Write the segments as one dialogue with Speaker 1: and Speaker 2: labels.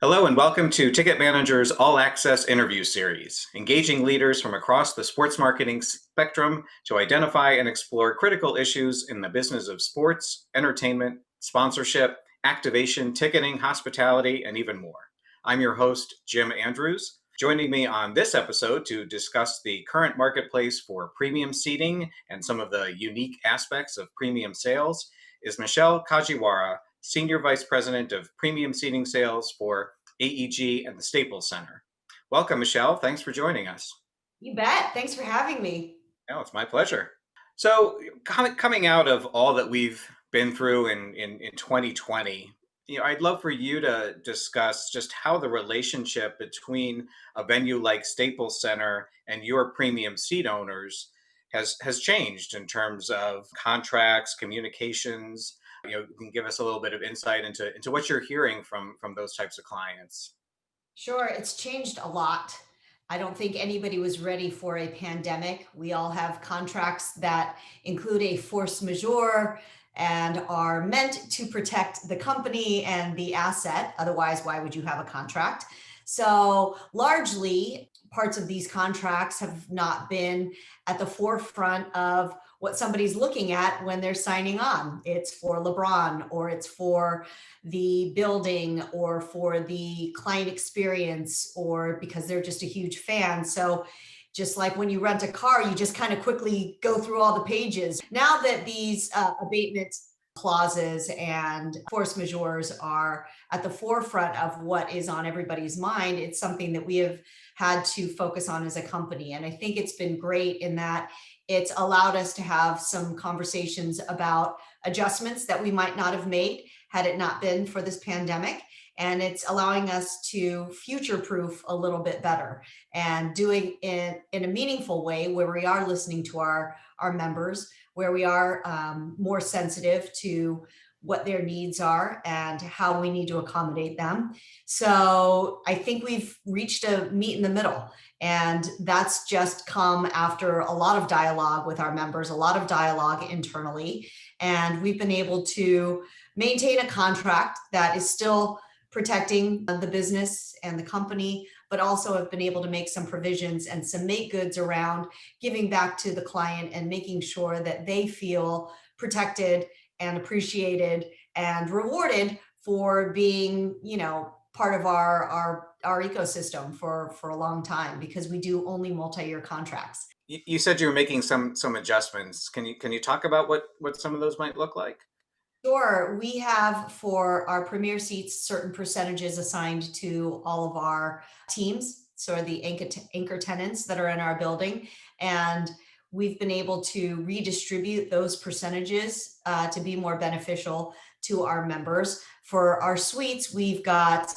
Speaker 1: Hello and welcome to Ticket Manager's All Access interview series, engaging leaders from across the sports marketing spectrum to identify and explore critical issues in the business of sports, entertainment, sponsorship, activation, ticketing, hospitality, and even more. I'm your host, Jim Andrews. Joining me on this episode to discuss the current marketplace for premium seating and some of the unique aspects of premium sales is Michele Kajiwara, Senior Vice President of Premium Seating Sales for AEG and the Staples Center. Welcome, Michele. Thanks for joining us.
Speaker 2: You bet. Thanks for having me.
Speaker 1: Oh, it's my pleasure. So, coming out of all that we've been through in 2020, I'd love for you to discuss just how the relationship between a venue like Staples Center and your premium seat owners has changed in terms of contracts, communications. You can give us a little bit of insight into what you're hearing from those types of clients.
Speaker 2: Sure, it's changed a lot. I don't think anybody was ready for a pandemic. We all have contracts that include a force majeure and are meant to protect the company and the asset. Otherwise, why would you have a contract? So, largely, parts of these contracts have not been at the forefront of what somebody's looking at when they're signing on. It's for LeBron or it's for the building or for the client experience or because they're just a huge fan. So just like when you rent a car, you just kind of quickly go through all the pages. Now that these abatement clauses and force majeures are at the forefront of what is on everybody's mind, it's something that we have had to focus on as a company. And I think it's been great in that it's allowed us to have some conversations about adjustments that we might not have made had it not been for this pandemic. And it's allowing us to future proof a little bit better and doing it in a meaningful way where we are listening to our members, where we are more sensitive to what their needs are and how we need to accommodate them. So I think we've reached a meet in the middle. And that's just come after a lot of dialogue with our members, a lot of dialogue internally. And we've been able to maintain a contract that is still protecting the business and the company, but also have been able to make some provisions and some make goods around giving back to the client and making sure that they feel protected and appreciated and rewarded for being, part of our ecosystem for a long time because we do only multi-year contracts.
Speaker 1: You said you were making some adjustments. Can you talk about what some of those might look like?
Speaker 2: Sure. We have for our premier seats certain percentages assigned to all of our teams. So the anchor tenants that are in our building. And we've been able to redistribute those percentages to be more beneficial to our members. For our suites, we've got,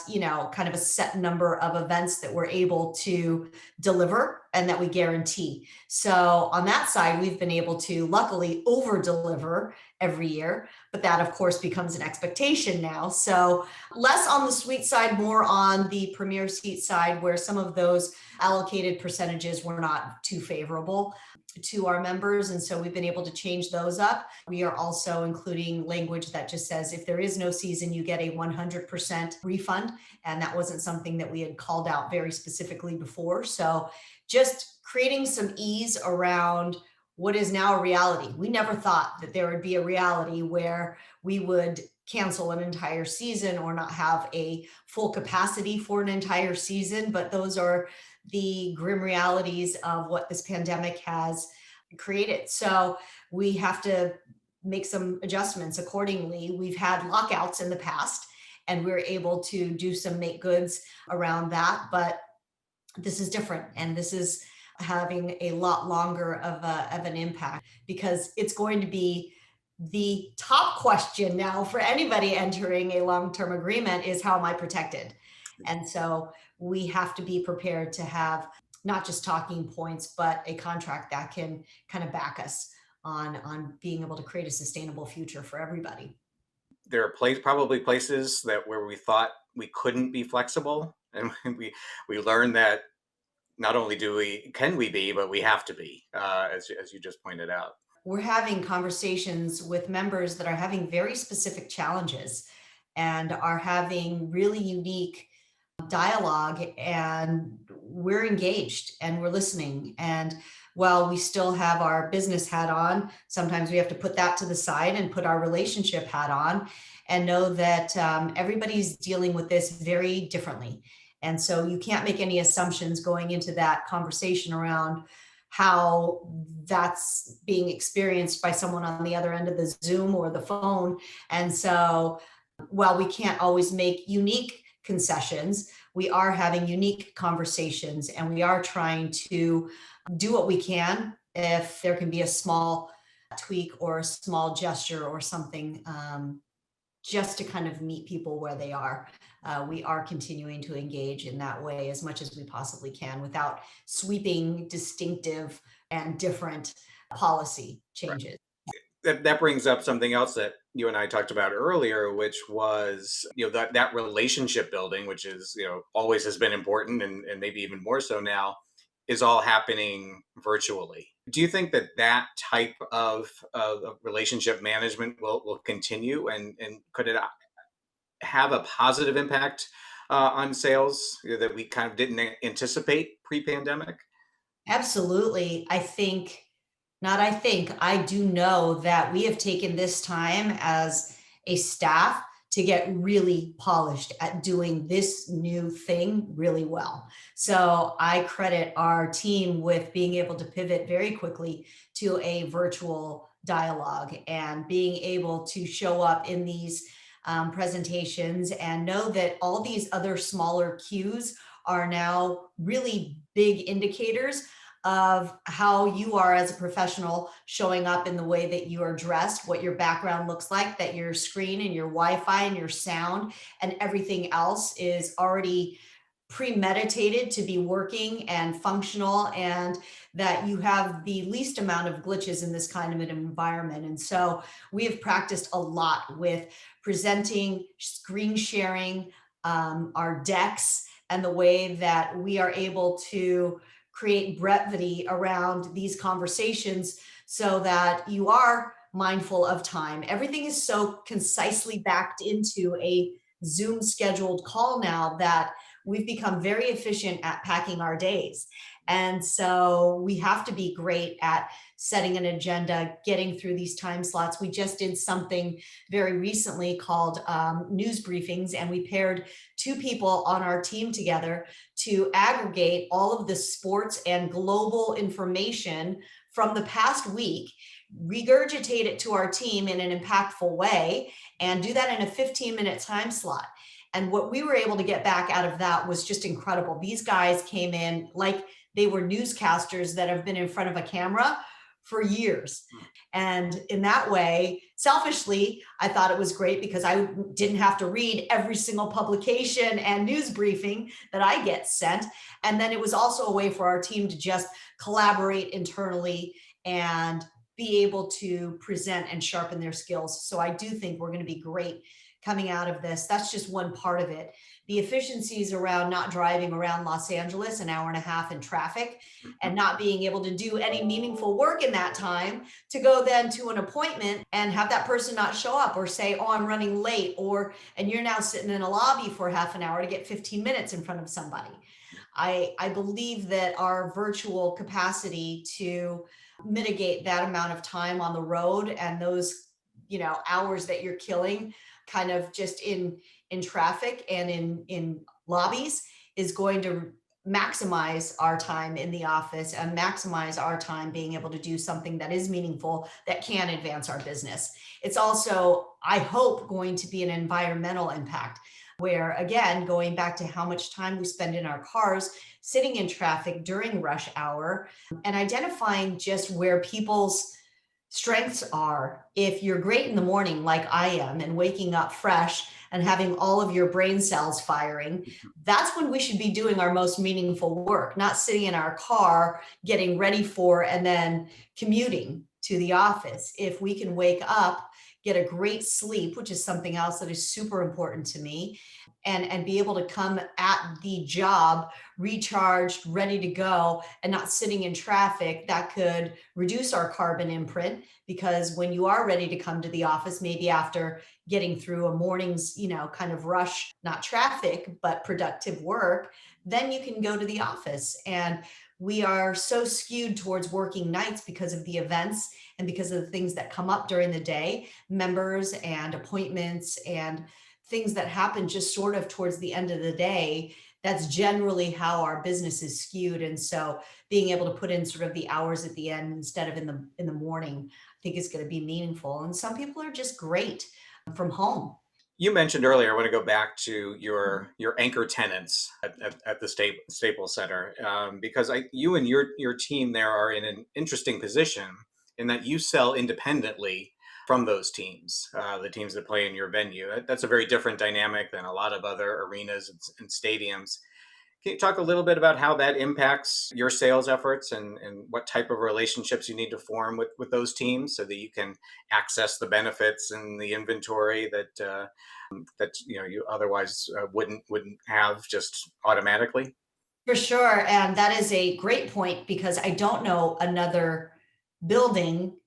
Speaker 2: kind of a set number of events that we're able to deliver and that we guarantee. So on that side, we've been able to luckily over deliver every year, but that of course becomes an expectation now. So less on the suite side, more on the premier seat side, where some of those allocated percentages were not too favorable to our members. And so we've been able to change those up. We are also including language that just says if there is no season, you get a 100% refund. And that wasn't something that we had called out very specifically before. So just creating some ease around what is now a reality. We never thought that there would be a reality where we would cancel an entire season or not have a full capacity for an entire season, but those are the grim realities of what this pandemic has created. So we have to make some adjustments accordingly. We've had lockouts in the past and we're able to do some make goods around that, but this is different and this is having a lot longer of an impact because it's going to be the top question now for anybody entering a long-term agreement is how am I protected? And so we have to be prepared to have not just talking points, but a contract that can kind of back us on being able to create a sustainable future for everybody.
Speaker 1: There are probably places where we thought we couldn't be flexible, and we learned that not only can we be, but we have to be, as you just pointed out.
Speaker 2: We're having conversations with members that are having very specific challenges and are having really unique dialogue, and we're engaged and we're listening. And while we still have our business hat on, sometimes we have to put that to the side and put our relationship hat on and know that everybody's dealing with this very differently. And so you can't make any assumptions going into that conversation around how that's being experienced by someone on the other end of the Zoom or the phone. And so while we can't always make unique concessions, we are having unique conversations and we are trying to do what we can. If there can be a small tweak or a small gesture or something, just to kind of meet people where they are. We are continuing to engage in that way as much as we possibly can without sweeping, distinctive, and different policy changes.
Speaker 1: That brings up something else that you and I talked about earlier, which was, that relationship building, which is, always has been important, and maybe even more so now, is all happening virtually. Do you think that that type of relationship management will continue, and could it have a positive impact on sales, that we kind of didn't anticipate pre-pandemic?
Speaker 2: Absolutely. Not I think, I do know that we have taken this time as a staff to get really polished at doing this new thing really well. So I credit our team with being able to pivot very quickly to a virtual dialogue and being able to show up in these presentations and know that all these other smaller cues are now really big indicators of how you are as a professional showing up in the way that you are dressed, what your background looks like, that your screen and your Wi-Fi and your sound and everything else is already premeditated to be working and functional, and that you have the least amount of glitches in this kind of an environment. And so we have practiced a lot with presenting, screen sharing, our decks, and the way that we are able to create brevity around these conversations so that you are mindful of time. Everything is so concisely backed into a Zoom scheduled call now that we've become very efficient at packing our days. And so we have to be great at setting an agenda, getting through these time slots. We just did something very recently called news briefings, and we paired two people on our team together to aggregate all of the sports and global information from the past week, regurgitate it to our team in an impactful way, and do that in a 15-minute time slot. And what we were able to get back out of that was just incredible. These guys came in like they were newscasters that have been in front of a camera for years. And in that way, selfishly, I thought it was great because I didn't have to read every single publication and news briefing that I get sent. And then it was also a way for our team to just collaborate internally and be able to present and sharpen their skills. So I do think we're going to be great coming out of this. That's just one part of it. The efficiencies around not driving around Los Angeles an hour and a half in traffic and not being able to do any meaningful work in that time to go then to an appointment and have that person not show up or say, oh, I'm running late, and you're now sitting in a lobby for half an hour to get 15 minutes in front of somebody. I believe that our virtual capacity to mitigate that amount of time on the road and those, hours that you're killing kind of just in traffic and in lobbies is going to maximize our time in the office and maximize our time being able to do something that is meaningful that can advance our business. It's also, I hope, going to be an environmental impact where, again, going back to how much time we spend in our cars sitting in traffic during rush hour and identifying just where people's strengths are. If you're great in the morning, like I am, and waking up fresh and having all of your brain cells firing, that's when we should be doing our most meaningful work, not sitting in our car, getting ready for, and then commuting to the office. If we can wake up, get a great sleep, which is something else that is super important to me, and be able to come at the job recharged, ready to go, and not sitting in traffic. That could reduce our carbon imprint, because when you are ready to come to the office, maybe after getting through a morning's, kind of rush, not traffic, but productive work, then you can go to the office. And we are so skewed towards working nights because of the events and because of the things that come up during the day, members and appointments and things that happen just sort of towards the end of the day. That's generally how our business is skewed. And so being able to put in sort of the hours at the end instead of in the morning, I think is going to be meaningful. And some people are just great from home.
Speaker 1: You mentioned earlier, I want to go back to your anchor tenants at the Staples Center, because you and your team there are in an interesting position in that you sell independently from those teams, the teams that play in your venue. That's a very different dynamic than a lot of other arenas and stadiums. Can you talk a little bit about how that impacts your sales efforts, and what type of relationships you need to form with those teams so that you can access the benefits and the inventory that you otherwise wouldn't have just automatically?
Speaker 2: For sure. And that is a great point, because I don't know another building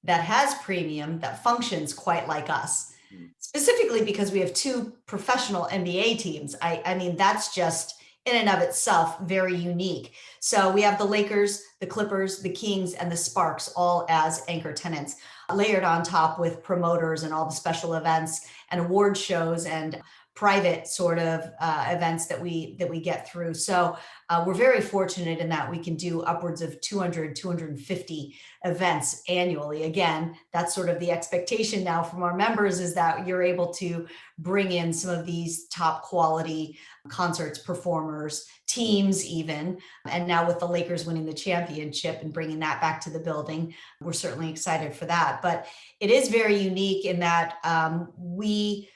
Speaker 2: that has premium that functions quite like us,
Speaker 1: Mm.
Speaker 2: specifically because we have two professional NBA teams. I mean, that's just in and of itself very unique. So we have the Lakers, the Clippers, the Kings, and the Sparks all as anchor tenants, layered on top with promoters and all the special events and award shows and private sort of events that we get through. So we're very fortunate in that we can do upwards of 200, 250 events annually. Again, that's sort of the expectation now from our members, is that you're able to bring in some of these top quality concerts, performers, teams even. And now with the Lakers winning the championship and bringing that back to the building, we're certainly excited for that. But it is very unique in that we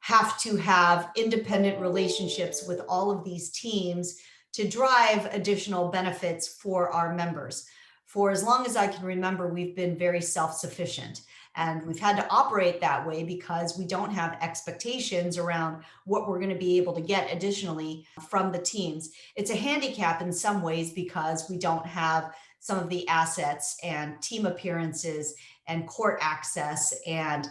Speaker 2: have to have independent relationships with all of these teams to drive additional benefits for our members. For as long as I can remember, we've been very self sufficient. And we've had to operate that way because we don't have expectations around what we're going to be able to get additionally from the teams. It's a handicap in some ways because we don't have some of the assets and team appearances and court access and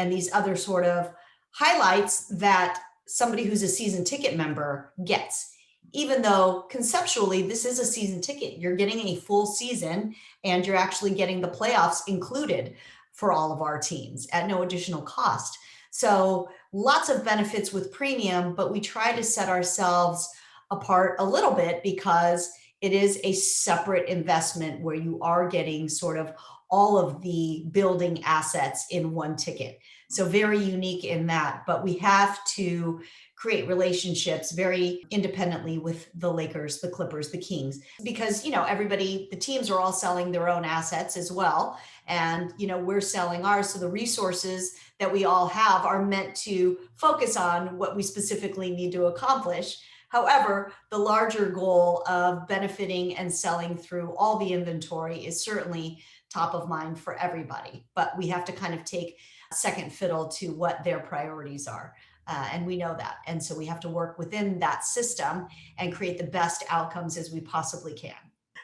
Speaker 2: these other sort of highlights that somebody who's a season ticket member gets. Even though conceptually this is a season ticket, you're getting a full season and you're actually getting the playoffs included for all of our teams at no additional cost. So lots of benefits with premium, but we try to set ourselves apart a little bit because it is a separate investment where you are getting sort of all of the building assets in one ticket. So very unique in that, but we have to create relationships very independently with the Lakers, the Clippers, the Kings, because, everybody, the teams are all selling their own assets as well. And, we're selling ours. So the resources that we all have are meant to focus on what we specifically need to accomplish. However, the larger goal of benefiting and selling through all the inventory is certainly top of mind for everybody. But we have to kind of take second fiddle to what their priorities are. And we know that. And so we have to work within that system and create the best outcomes as we possibly can.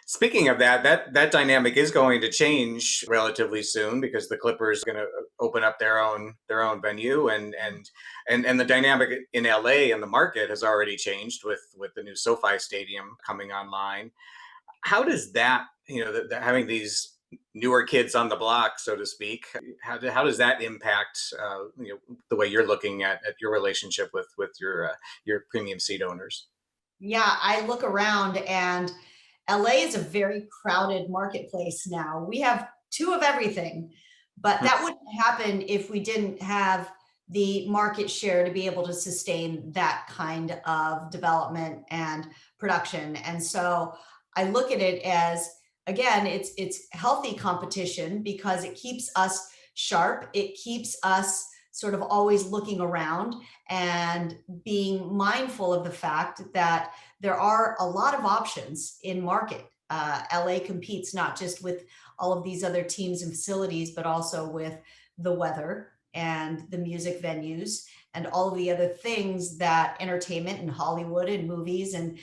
Speaker 1: Speaking of that dynamic is going to change relatively soon because the Clippers are going to open up their own venue, and the dynamic in LA and the market has already changed with the new SoFi Stadium coming online. How does that, having these newer kids on the block, so to speak, how does that impact the way you're looking at your relationship with your premium seat owners?
Speaker 2: Yeah, I look around and LA is a very crowded marketplace now. We have two of everything, but that wouldn't happen if we didn't have the market share to be able to sustain that kind of development and production. And so I look at it as, again, it's healthy competition because it keeps us sharp. It keeps us sort of always looking around and being mindful of the fact that there are a lot of options in market. LA competes not just with all of these other teams and facilities, but also with the weather, and the music venues and all of the other things that entertainment and Hollywood and movies. And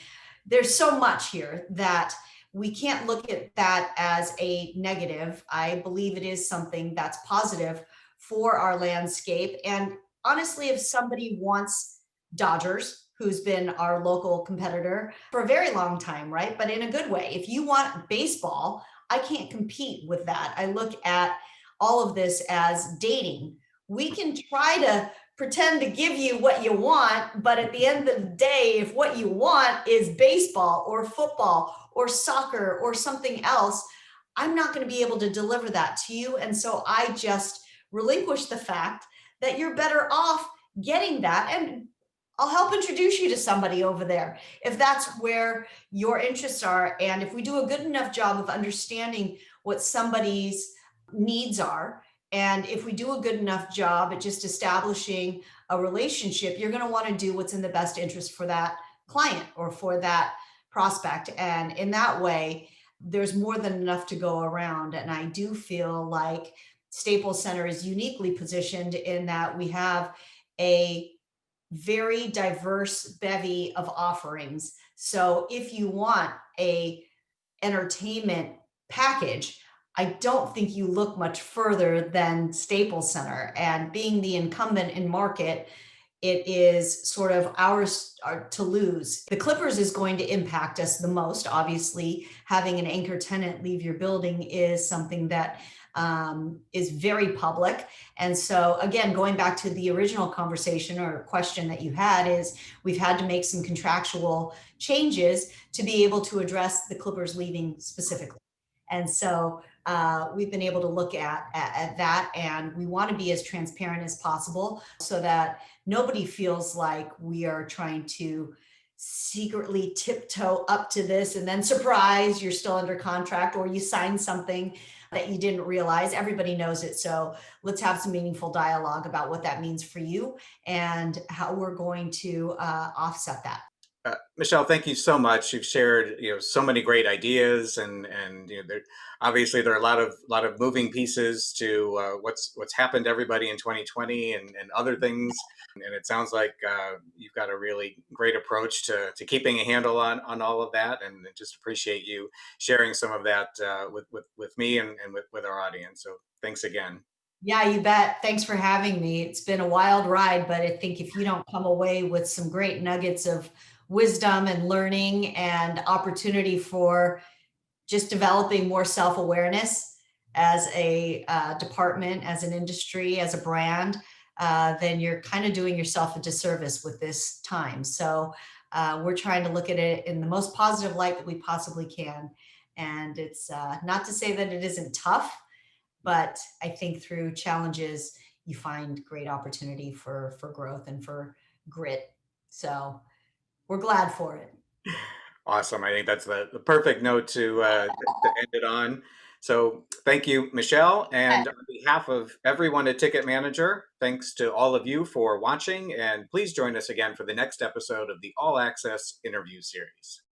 Speaker 2: there's so much here that we can't look at that as a negative. I believe it is something that's positive for our landscape. And honestly, if somebody wants Dodgers, who's been our local competitor for a very long time, right? But in a good way. If you want baseball, I can't compete with that. I look at all of this as dating. We can try to pretend to give you what you want, but at the end of the day, if what you want is baseball or football or soccer or something else, I'm not going to be able to deliver that to you. And so I just relinquish the fact that you're better off getting that. And I'll help introduce you to somebody over there if that's where your interests are. And if we do a good enough job of understanding what somebody's needs are, and if we do a good enough job at just establishing a relationship, you're going to want to do what's in the best interest for that client or for that prospect. And in that way, there's more than enough to go around. And I do feel like Staples Center is uniquely positioned in that we have a very diverse bevy of offerings. So if you want a entertainment package, I don't think you look much further than Staples Center. And being the incumbent in market, it is sort of ours to lose. The Clippers is going to impact us the most. Obviously, having an anchor tenant leave your building is something that is very public. And so, again, going back to the original conversation or question that you had, is we've had to make some contractual changes to be able to address the Clippers leaving specifically. And so we've been able to look at that, and we want to be as transparent as possible so that nobody feels like we are trying to secretly tiptoe up to this and then surprise, you're still under contract or you signed something that you didn't realize. Everybody knows it. So let's have some meaningful dialogue about what that means for you and how we're going to offset that.
Speaker 1: Michelle, thank you so much. You've shared, so many great ideas, and there obviously there are a lot of moving pieces to what's happened to everybody in 2020 and other things. And it sounds like you've got a really great approach to keeping a handle on all of that. And I just appreciate you sharing some of that with me and with our audience. So thanks again.
Speaker 2: Yeah, you bet. Thanks for having me. It's been a wild ride, but I think if you don't come away with some great nuggets of wisdom and learning and opportunity for just developing more self awareness as a department, as an industry, as a brand, then you're kind of doing yourself a disservice with this time. So we're trying to look at it in the most positive light that we possibly can. And it's not to say that it isn't tough, but I think through challenges, you find great opportunity for growth and for grit. So we're glad for it.
Speaker 1: Awesome. I think that's the perfect note to end it on. So thank you, Michelle. And on behalf of everyone at Ticket Manager, thanks to all of you for watching. And please join us again for the next episode of the All Access interview series.